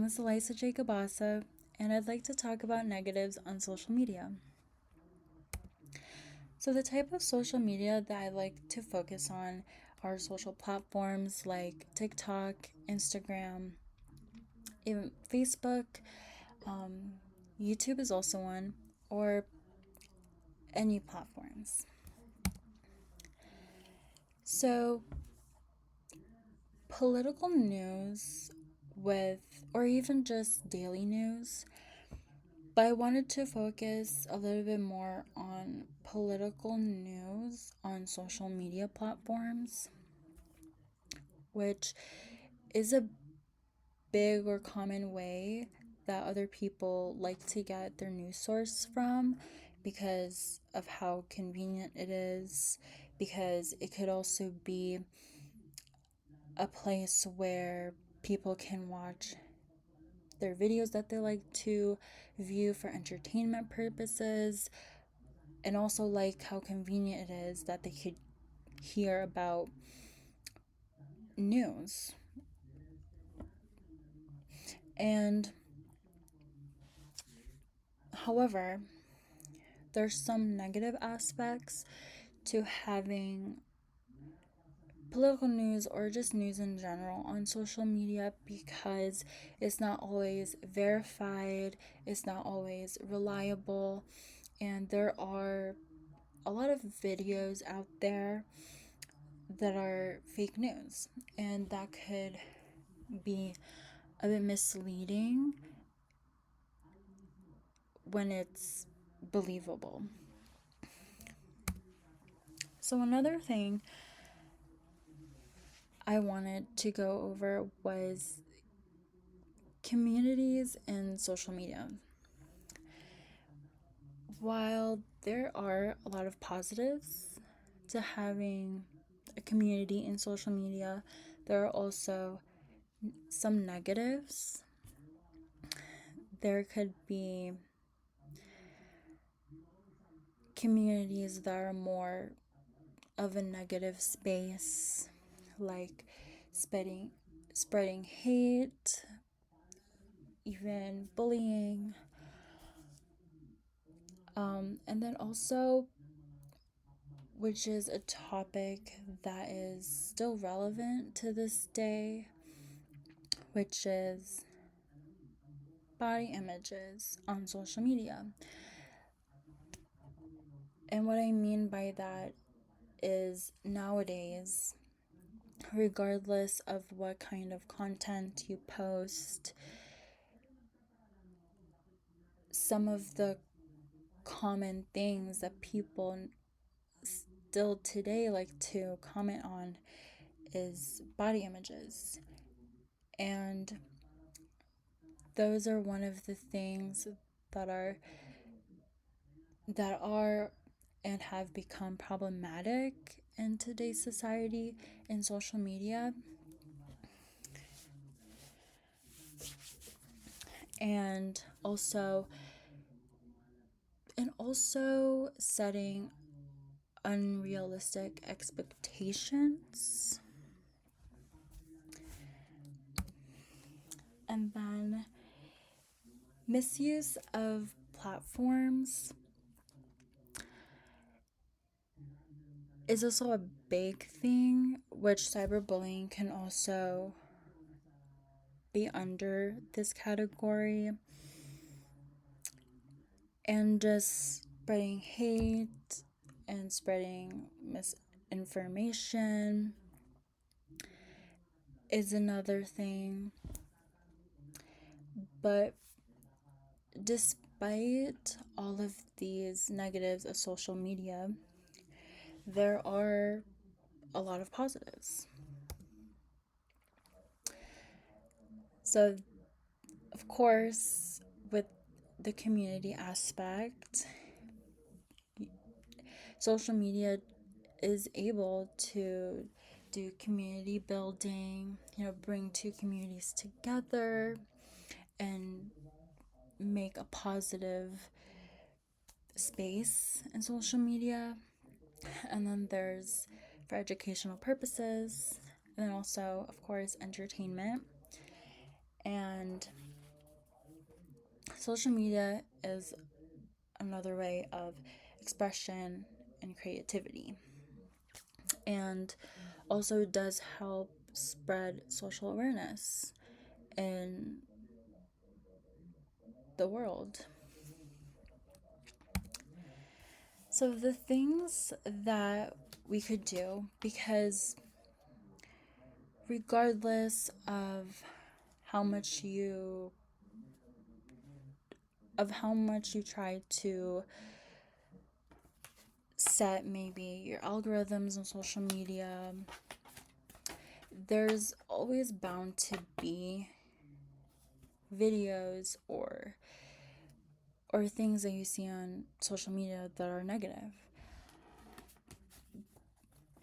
is Elisa Jacobasa, and I'd like to talk about negatives on social media. So, the type of social media that I like to focus on are social platforms like TikTok, Instagram, even Facebook, YouTube is also one, or any platforms. So, political news or even just daily news, but I wanted to focus a little bit more on political news on social media platforms, which is a big or common way that other people like to get their news source from because of how convenient it is, because it could also be a place where people can watch their videos that they like to view for entertainment purposes, and also like how convenient it is that they could hear about news. And however, there's some negative aspects to having political news or just news in general on social media because it's not always verified, it's not always reliable, and there are a lot of videos out there that are fake news, and that could be a bit misleading when it's believable. So, another thing I wanted to go over was communities in social media. While there are a lot of positives to having a community in social media, there are also some negatives. There could be communities that are more of a negative space, like spreading hate, even bullying. And then also, which is a topic that is still relevant to this day, which is body images on social media. And what I mean by that is nowadays, regardless of what kind of content you post, some of the common things that people still today like to comment on is body images. And those are one of the things that are and have become problematic in today's society and social media. And also setting unrealistic expectations. And then misuse of platforms is also a big thing, which cyberbullying can also be under this category. And just spreading hate and spreading misinformation is another thing. But despite all of these negatives of social media, there are a lot of positives. So, of course, with the community aspect, social media is able to do community building, bring two communities together and make a positive space in social media. And then there's for educational purposes, and then also, of course, entertainment. And social media is another way of expression and creativity, and also does help spread social awareness in the world. So, the things that we could do, because regardless how much you how much you try to set maybe your algorithms on social media, there's always bound to be videos or things that you see on social media that are negative.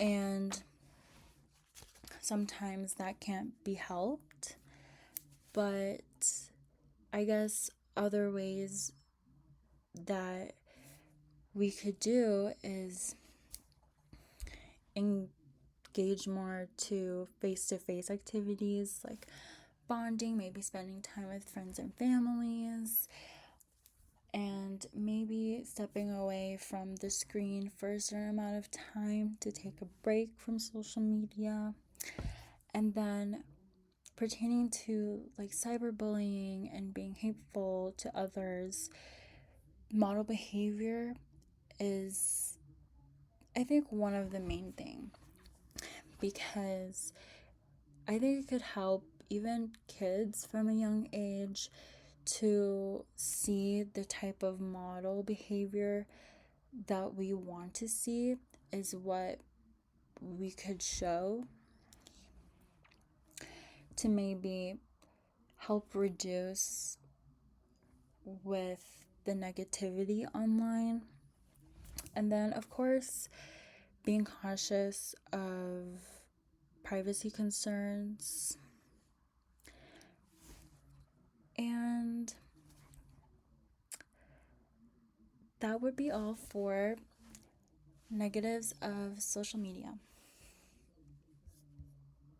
And sometimes that can't be helped, but I guess other ways that we could do is engage more to face-to-face activities like bonding, maybe spending time with friends and families, and maybe stepping away from the screen for a certain amount of time to take a break from social media. And then pertaining to like cyberbullying and being hateful to others, model behavior is, I think, one of the main things, because I think it could help even kids from a young age to see the type of model behavior that we want to see is what we could show to maybe help reduce with the negativity online. And then, of course, being cautious of privacy concerns. And that would be all for negatives of social media.